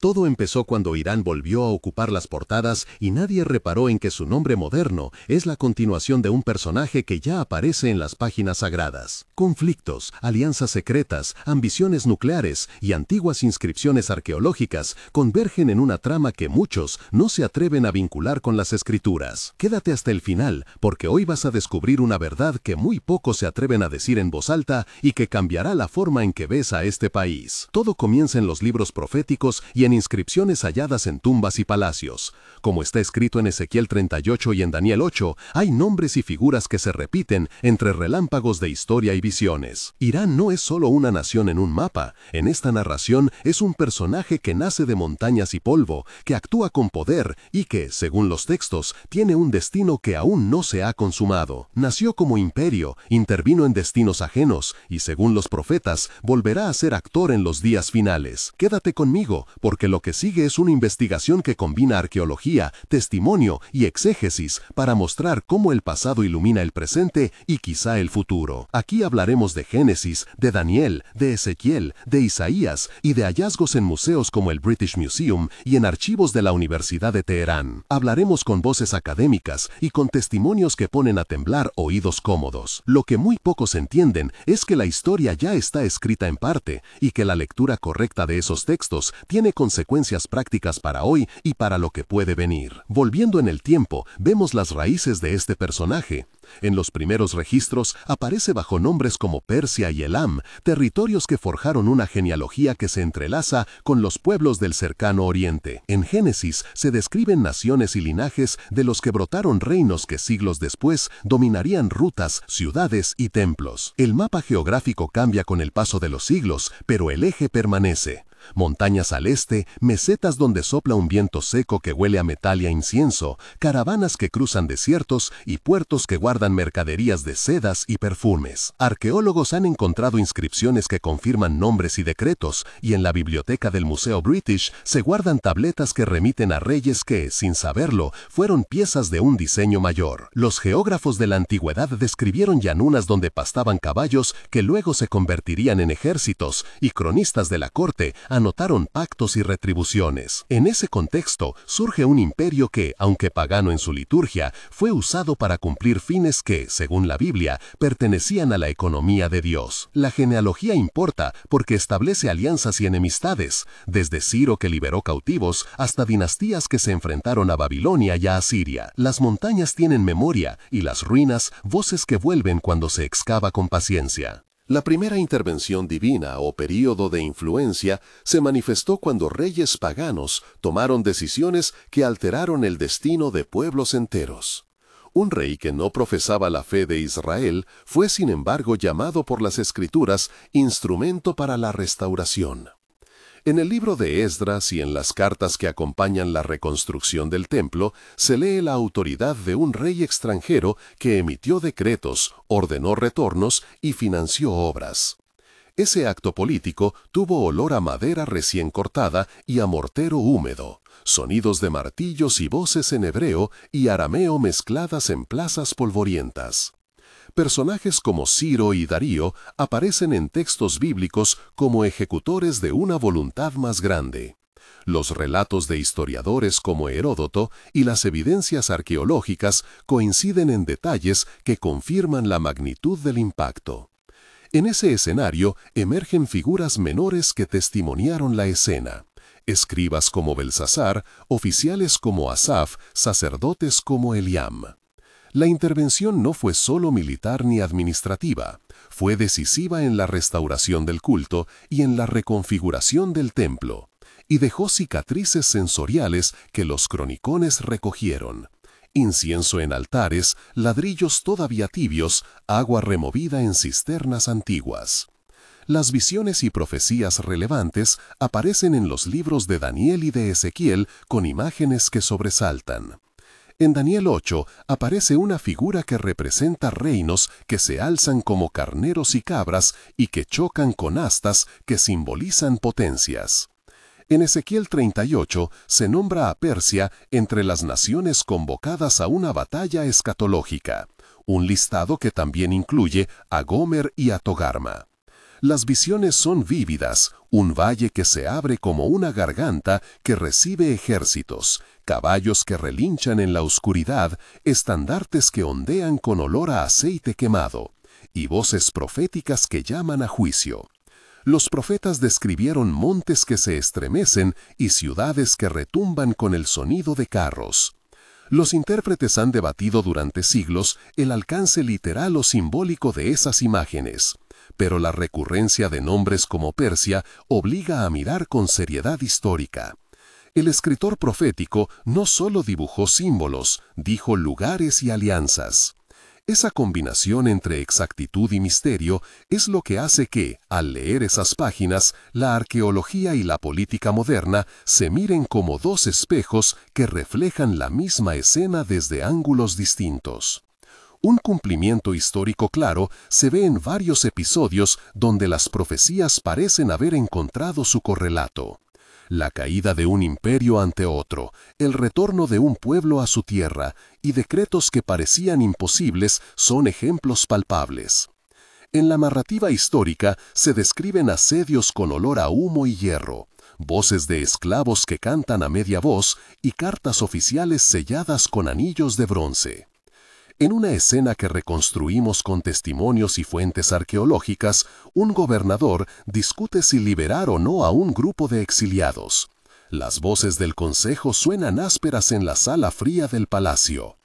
Todo empezó cuando Irán volvió a ocupar las portadas y nadie reparó en que su nombre moderno es la continuación de un personaje que ya aparece en las páginas sagradas. Conflictos, alianzas secretas, ambiciones nucleares y antiguas inscripciones arqueológicas convergen en una trama que muchos no se atreven a vincular con las escrituras. Quédate hasta el final, porque hoy vas a descubrir una verdad que muy pocos se atreven a decir en voz alta y que cambiará la forma en que ves a este país. Todo comienza en los libros proféticos y en inscripciones halladas en tumbas y palacios. Como está escrito en Ezequiel 38 y en Daniel 8, hay nombres y figuras que se repiten entre relámpagos de historia y visiones. Irán no es solo una nación en un mapa. En esta narración es un personaje que nace de montañas y polvo, que actúa con poder y que, según los textos, tiene un destino que aún no se ha consumado. Nació como imperio, intervino en destinos ajenos y, según los profetas, volverá a ser actor en los días finales. Quédate conmigo, porque lo que sigue es una investigación que combina arqueología, testimonio y exégesis para mostrar cómo el pasado ilumina el presente y quizá el futuro. Aquí hablaremos de Génesis, de Daniel, de Ezequiel, de Isaías y de hallazgos en museos como el British Museum y en archivos de la Universidad de Teherán. Hablaremos con voces académicas y con testimonios que ponen a temblar oídos cómodos. Lo que muy pocos entienden es que la historia ya está escrita en parte y que la lectura correcta de esos textos tiene consecuencias prácticas para hoy y para lo que puede venir. Volviendo en el tiempo, vemos las raíces de este personaje. En los primeros registros aparece bajo nombres como Persia y Elam, territorios que forjaron una genealogía que se entrelaza con los pueblos del cercano oriente. En Génesis se describen naciones y linajes de los que brotaron reinos que siglos después dominarían rutas, ciudades y templos. El mapa geográfico cambia con el paso de los siglos, pero el eje permanece. Montañas al este, mesetas donde sopla un viento seco que huele a metal y a incienso, caravanas que cruzan desiertos y puertos que guardan mercaderías de sedas y perfumes. Arqueólogos han encontrado inscripciones que confirman nombres y decretos, y en la biblioteca del Museo British se guardan tabletas que remiten a reyes que, sin saberlo, fueron piezas de un diseño mayor. Los geógrafos de la antigüedad describieron llanunas donde pastaban caballos que luego se convertirían en ejércitos, y cronistas de la corte anotaron pactos y retribuciones. En ese contexto surge un imperio que, aunque pagano en su liturgia, fue usado para cumplir fines que, según la Biblia, pertenecían a la economía de Dios. La genealogía importa porque establece alianzas y enemistades, desde Ciro que liberó cautivos hasta dinastías que se enfrentaron a Babilonia y a Asiria. Las montañas tienen memoria y las ruinas voces que vuelven cuando se excava con paciencia. La primera intervención divina o período de influencia se manifestó cuando reyes paganos tomaron decisiones que alteraron el destino de pueblos enteros. Un rey que no profesaba la fe de Israel fue sin embargo llamado por las Escrituras instrumento para la restauración. En el libro de Esdras y en las cartas que acompañan la reconstrucción del templo, se lee la autoridad de un rey extranjero que emitió decretos, ordenó retornos y financió obras. Ese acto político tuvo olor a madera recién cortada y a mortero húmedo, sonidos de martillos y voces en hebreo y arameo mezcladas en plazas polvorientas. Personajes como Ciro y Darío aparecen en textos bíblicos como ejecutores de una voluntad más grande. Los relatos de historiadores como Heródoto y las evidencias arqueológicas coinciden en detalles que confirman la magnitud del impacto. En ese escenario emergen figuras menores que testimoniaron la escena. Escribas como Belsasar, oficiales como Asaf, sacerdotes como Eliam. La intervención no fue solo militar ni administrativa, fue decisiva en la restauración del culto y en la reconfiguración del templo, y dejó cicatrices sensoriales que los cronicones recogieron. Incienso en altares, ladrillos todavía tibios, agua removida en cisternas antiguas. Las visiones y profecías relevantes aparecen en los libros de Daniel y de Ezequiel con imágenes que sobresaltan. En Daniel 8 aparece una figura que representa reinos que se alzan como carneros y cabras y que chocan con astas que simbolizan potencias. En Ezequiel 38 se nombra a Persia entre las naciones convocadas a una batalla escatológica, un listado que también incluye a Gomer y a Togarma. Las visiones son vívidas, un valle que se abre como una garganta que recibe ejércitos, caballos que relinchan en la oscuridad, estandartes que ondean con olor a aceite quemado, y voces proféticas que llaman a juicio. Los profetas describieron montes que se estremecen y ciudades que retumban con el sonido de carros. Los intérpretes han debatido durante siglos el alcance literal o simbólico de esas imágenes, pero la recurrencia de nombres como Persia obliga a mirar con seriedad histórica. El escritor profético no solo dibujó símbolos, dijo lugares y alianzas. Esa combinación entre exactitud y misterio es lo que hace que, al leer esas páginas, la arqueología y la política moderna se miren como dos espejos que reflejan la misma escena desde ángulos distintos. Un cumplimiento histórico claro se ve en varios episodios donde las profecías parecen haber encontrado su correlato. La caída de un imperio ante otro, el retorno de un pueblo a su tierra y decretos que parecían imposibles son ejemplos palpables. En la narrativa histórica se describen asedios con olor a humo y hierro, voces de esclavos que cantan a media voz y cartas oficiales selladas con anillos de bronce. En una escena que reconstruimos con testimonios y fuentes arqueológicas, un gobernador discute si liberar o no a un grupo de exiliados. Las voces del consejo suenan ásperas en la sala fría del palacio.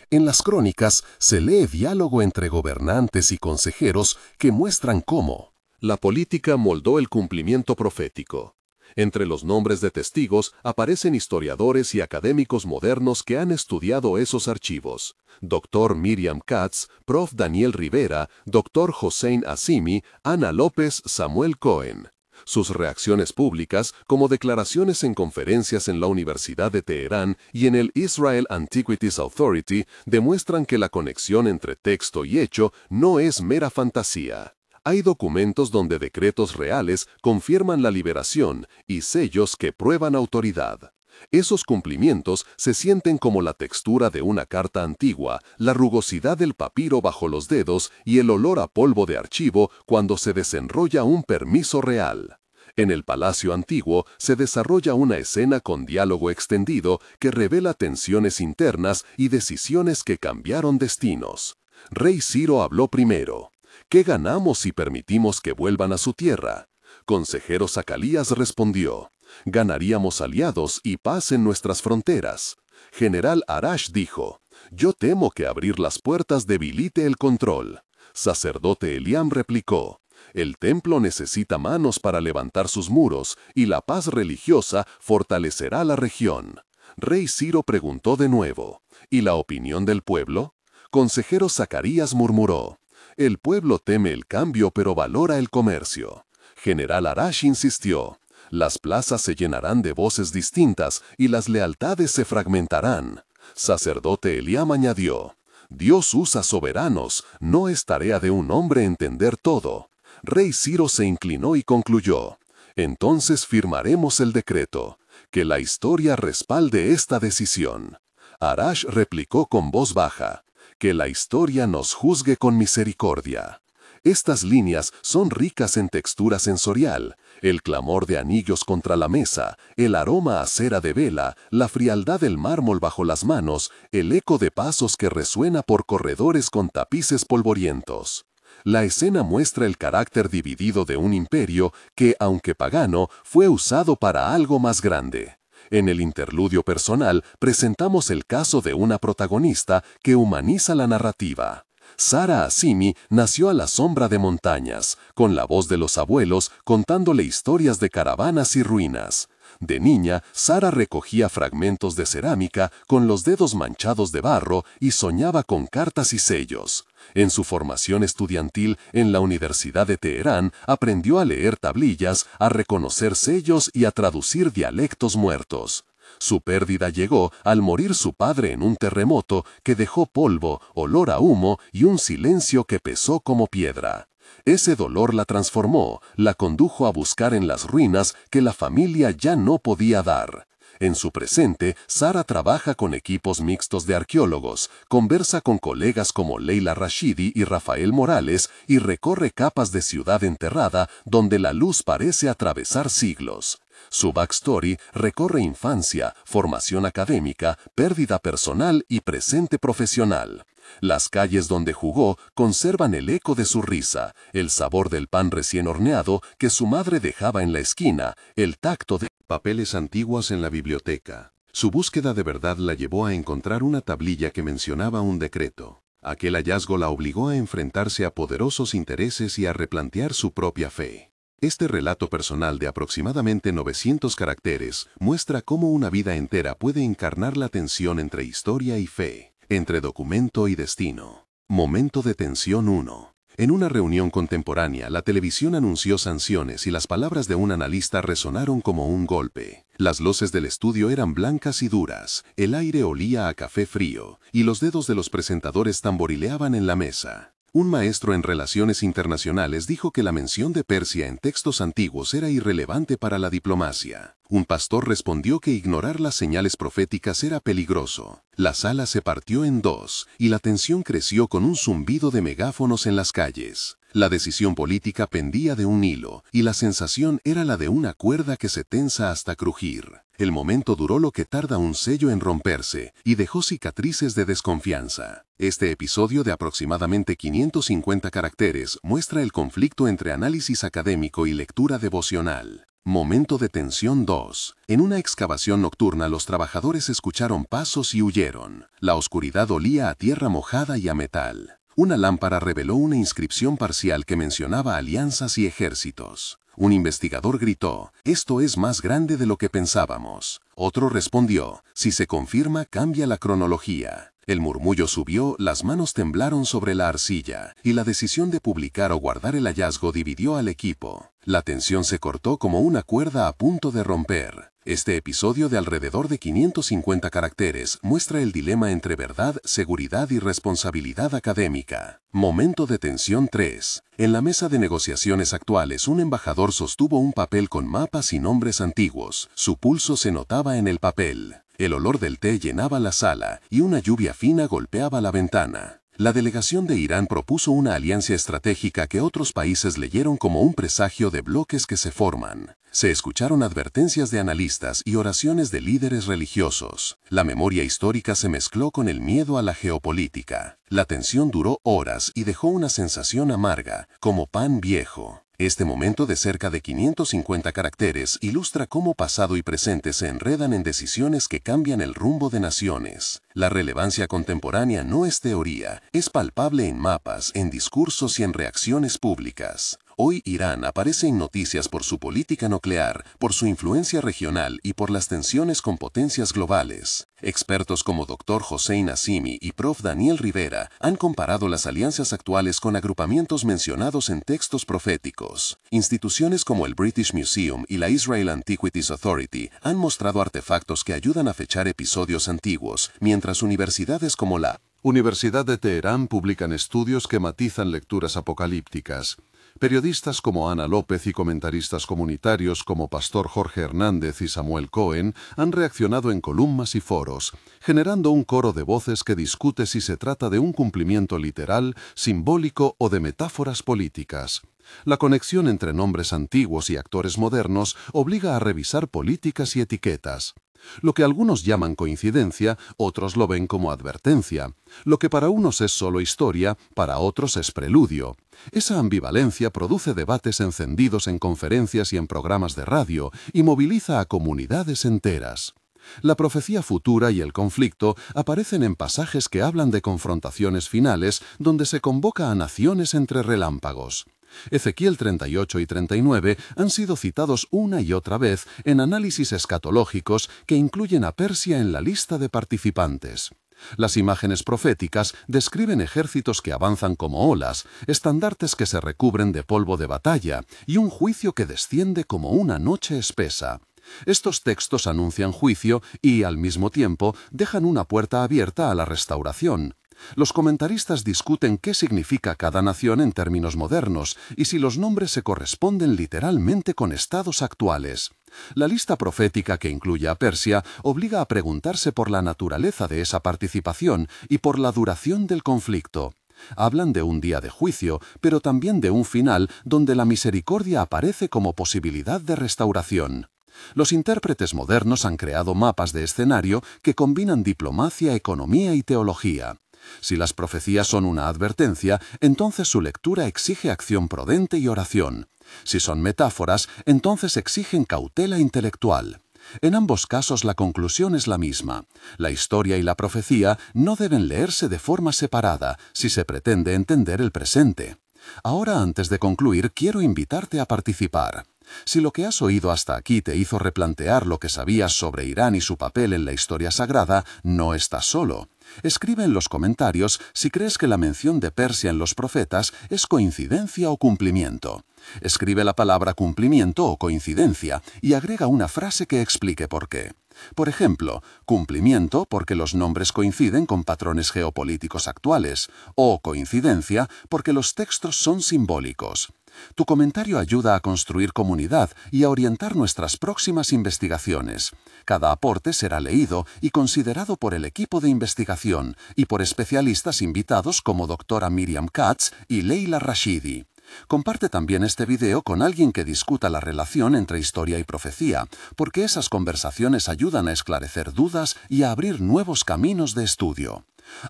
En las crónicas se lee diálogo entre gobernantes y consejeros que muestran cómo la política moldó el cumplimiento profético. Entre los nombres de testigos aparecen historiadores y académicos modernos que han estudiado esos archivos. Dr. Miriam Katz, Prof. Daniel Rivera, Dr. Hossein Azimi, Ana López, Samuel Cohen. Sus reacciones públicas, como declaraciones en conferencias en la Universidad de Teherán y en el Israel Antiquities Authority, demuestran que la conexión entre texto y hecho no es mera fantasía. Hay documentos donde decretos reales confirman la liberación y sellos que prueban autoridad. Esos cumplimientos se sienten como la textura de una carta antigua, la rugosidad del papiro bajo los dedos y el olor a polvo de archivo cuando se desenrolla un permiso real. En el Palacio Antiguo se desarrolla una escena con diálogo extendido que revela tensiones internas y decisiones que cambiaron destinos. Rey Ciro habló primero. ¿Qué ganamos si permitimos que vuelvan a su tierra? Consejero Zacalías respondió, ganaríamos aliados y paz en nuestras fronteras. General Arash dijo, yo temo que abrir las puertas debilite el control. Sacerdote Eliam replicó, el templo necesita manos para levantar sus muros y la paz religiosa fortalecerá la región. Rey Ciro preguntó de nuevo, ¿y la opinión del pueblo? Consejero Zacarías murmuró, el pueblo teme el cambio pero valora el comercio. General Arash insistió, las plazas se llenarán de voces distintas y las lealtades se fragmentarán. Sacerdote Eliam añadió, Dios usa soberanos, no es tarea de un hombre entender todo. Rey Ciro se inclinó y concluyó, entonces firmaremos el decreto, que la historia respalde esta decisión. Arash replicó con voz baja, que la historia nos juzgue con misericordia. Estas líneas son ricas en textura sensorial, el clamor de anillos contra la mesa, el aroma a cera de vela, la frialdad del mármol bajo las manos, el eco de pasos que resuena por corredores con tapices polvorientos. La escena muestra el carácter dividido de un imperio que, aunque pagano, fue usado para algo más grande. En el interludio personal presentamos el caso de una protagonista que humaniza la narrativa. Sara Azimi nació a la sombra de montañas, con la voz de los abuelos contándole historias de caravanas y ruinas. De niña, Sara recogía fragmentos de cerámica con los dedos manchados de barro y soñaba con cartas y sellos. En su formación estudiantil en la Universidad de Teherán, aprendió a leer tablillas, a reconocer sellos y a traducir dialectos muertos. Su pérdida llegó al morir su padre en un terremoto que dejó polvo, olor a humo y un silencio que pesó como piedra. Ese dolor la transformó, la condujo a buscar en las ruinas que la familia ya no podía dar. En su presente, Sara trabaja con equipos mixtos de arqueólogos, conversa con colegas como Leila Rashidi y Rafael Morales y recorre capas de ciudad enterrada donde la luz parece atravesar siglos. Su backstory recorre infancia, formación académica, pérdida personal y presente profesional. Las calles donde jugó conservan el eco de su risa, el sabor del pan recién horneado que su madre dejaba en la esquina, el tacto de papeles antiguos en la biblioteca. Su búsqueda de verdad la llevó a encontrar una tablilla que mencionaba un decreto. Aquel hallazgo la obligó a enfrentarse a poderosos intereses y a replantear su propia fe. Este relato personal de aproximadamente 900 caracteres muestra cómo una vida entera puede encarnar la tensión entre historia y fe, entre documento y destino. Momento de tensión 1. En una reunión contemporánea, la televisión anunció sanciones y las palabras de un analista resonaron como un golpe. Las luces del estudio eran blancas y duras, el aire olía a café frío, y los dedos de los presentadores tamborileaban en la mesa. Un maestro en relaciones internacionales dijo que la mención de Persia en textos antiguos era irrelevante para la diplomacia. Un pastor respondió que ignorar las señales proféticas era peligroso. La sala se partió en dos, y la tensión creció con un zumbido de megáfonos en las calles. La decisión política pendía de un hilo, y la sensación era la de una cuerda que se tensa hasta crujir. El momento duró lo que tarda un sello en romperse, y dejó cicatrices de desconfianza. Este episodio de aproximadamente 550 caracteres muestra el conflicto entre análisis académico y lectura devocional. Momento de tensión 2. En una excavación nocturna los trabajadores escucharon pasos y huyeron. La oscuridad olía a tierra mojada y a metal. Una lámpara reveló una inscripción parcial que mencionaba alianzas y ejércitos. Un investigador gritó, «Esto es más grande de lo que pensábamos». Otro respondió, «Si se confirma, cambia la cronología». El murmullo subió, las manos temblaron sobre la arcilla, y la decisión de publicar o guardar el hallazgo dividió al equipo. La tensión se cortó como una cuerda a punto de romper. Este episodio de alrededor de 550 caracteres muestra el dilema entre verdad, seguridad y responsabilidad académica. Momento de tensión 3. En la mesa de negociaciones actuales, un embajador sostuvo un papel con mapas y nombres antiguos. Su pulso se notaba en el papel. El olor del té llenaba la sala y una lluvia fina golpeaba la ventana. La delegación de Irán propuso una alianza estratégica que otros países leyeron como un presagio de bloques que se forman. Se escucharon advertencias de analistas y oraciones de líderes religiosos. La memoria histórica se mezcló con el miedo a la geopolítica. La tensión duró horas y dejó una sensación amarga, como pan viejo. Este momento de cerca de 550 caracteres ilustra cómo pasado y presente se enredan en decisiones que cambian el rumbo de naciones. La relevancia contemporánea no es teoría, es palpable en mapas, en discursos y en reacciones públicas. Hoy Irán aparece en noticias por su política nuclear, por su influencia regional y por las tensiones con potencias globales. Expertos como Dr. Hossein Azimi y Prof. Daniel Rivera han comparado las alianzas actuales con agrupamientos mencionados en textos proféticos. Instituciones como el British Museum y la Israel Antiquities Authority han mostrado artefactos que ayudan a fechar episodios antiguos, mientras universidades como la Universidad de Teherán publican estudios que matizan lecturas apocalípticas. Periodistas como Ana López y comentaristas comunitarios como Pastor Jorge Hernández y Samuel Cohen han reaccionado en columnas y foros, generando un coro de voces que discute si se trata de un cumplimiento literal, simbólico o de metáforas políticas. La conexión entre nombres antiguos y actores modernos obliga a revisar políticas y etiquetas. Lo que algunos llaman coincidencia, otros lo ven como advertencia. Lo que para unos es solo historia, para otros es preludio. Esa ambivalencia produce debates encendidos en conferencias y en programas de radio y moviliza a comunidades enteras. La profecía futura y el conflicto aparecen en pasajes que hablan de confrontaciones finales donde se convoca a naciones entre relámpagos. Ezequiel 38 y 39 han sido citados una y otra vez en análisis escatológicos que incluyen a Persia en la lista de participantes. Las imágenes proféticas describen ejércitos que avanzan como olas, estandartes que se recubren de polvo de batalla y un juicio que desciende como una noche espesa. Estos textos anuncian juicio y, al mismo tiempo, dejan una puerta abierta a la restauración. Los comentaristas discuten qué significa cada nación en términos modernos y si los nombres se corresponden literalmente con estados actuales. La lista profética que incluye a Persia obliga a preguntarse por la naturaleza de esa participación y por la duración del conflicto. Hablan de un día de juicio, pero también de un final donde la misericordia aparece como posibilidad de restauración. Los intérpretes modernos han creado mapas de escenario que combinan diplomacia, economía y teología. Si las profecías son una advertencia, entonces su lectura exige acción prudente y oración. Si son metáforas, entonces exigen cautela intelectual. En ambos casos la conclusión es la misma. La historia y la profecía no deben leerse de forma separada si se pretende entender el presente. Ahora, antes de concluir, quiero invitarte a participar. Si lo que has oído hasta aquí te hizo replantear lo que sabías sobre Irán y su papel en la historia sagrada, no estás solo. Escribe en los comentarios si crees que la mención de Persia en los profetas es coincidencia o cumplimiento. Escribe la palabra cumplimiento o coincidencia y agrega una frase que explique por qué. Por ejemplo, cumplimiento porque los nombres coinciden con patrones geopolíticos actuales, o coincidencia porque los textos son simbólicos. Tu comentario ayuda a construir comunidad y a orientar nuestras próximas investigaciones. Cada aporte será leído y considerado por el equipo de investigación y por especialistas invitados como doctora Miriam Katz y Leila Rashidi. Comparte también este video con alguien que discuta la relación entre historia y profecía, porque esas conversaciones ayudan a esclarecer dudas y a abrir nuevos caminos de estudio.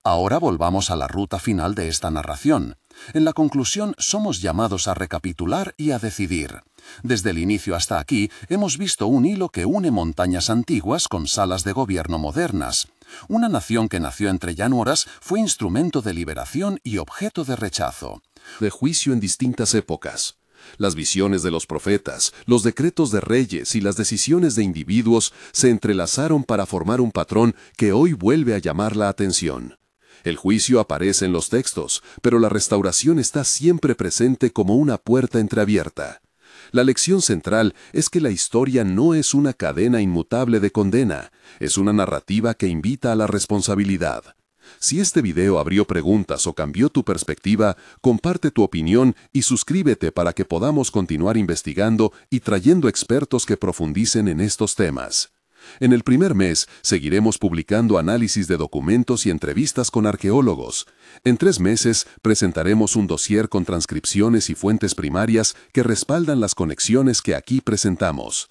Ahora volvamos a la ruta final de esta narración. En la conclusión somos llamados a recapitular y a decidir. Desde el inicio hasta aquí hemos visto un hilo que une montañas antiguas con salas de gobierno modernas. Una nación que nació entre llanuras fue instrumento de liberación y objeto de rechazo. De juicio en distintas épocas. Las visiones de los profetas, los decretos de reyes y las decisiones de individuos se entrelazaron para formar un patrón que hoy vuelve a llamar la atención. El juicio aparece en los textos, pero la restauración está siempre presente como una puerta entreabierta. La lección central es que la historia no es una cadena inmutable de condena, es una narrativa que invita a la responsabilidad. Si este video abrió preguntas o cambió tu perspectiva, comparte tu opinión y suscríbete para que podamos continuar investigando y trayendo expertos que profundicen en estos temas. En el primer mes, seguiremos publicando análisis de documentos y entrevistas con arqueólogos. En 3 meses, presentaremos un dossier con transcripciones y fuentes primarias que respaldan las conexiones que aquí presentamos.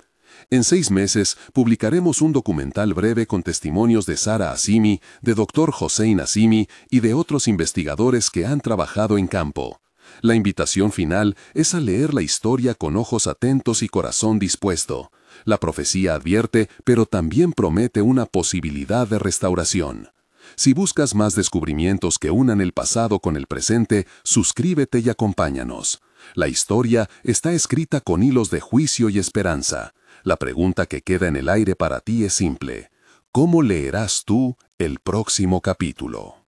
En 6 meses, publicaremos un documental breve con testimonios de Sara Azimi, de Dr. Hossein Azimi y de otros investigadores que han trabajado en campo. La invitación final es a leer la historia con ojos atentos y corazón dispuesto. La profecía advierte, pero también promete una posibilidad de restauración. Si buscas más descubrimientos que unan el pasado con el presente, suscríbete y acompáñanos. La historia está escrita con hilos de juicio y esperanza. La pregunta que queda en el aire para ti es simple. ¿Cómo leerás tú el próximo capítulo?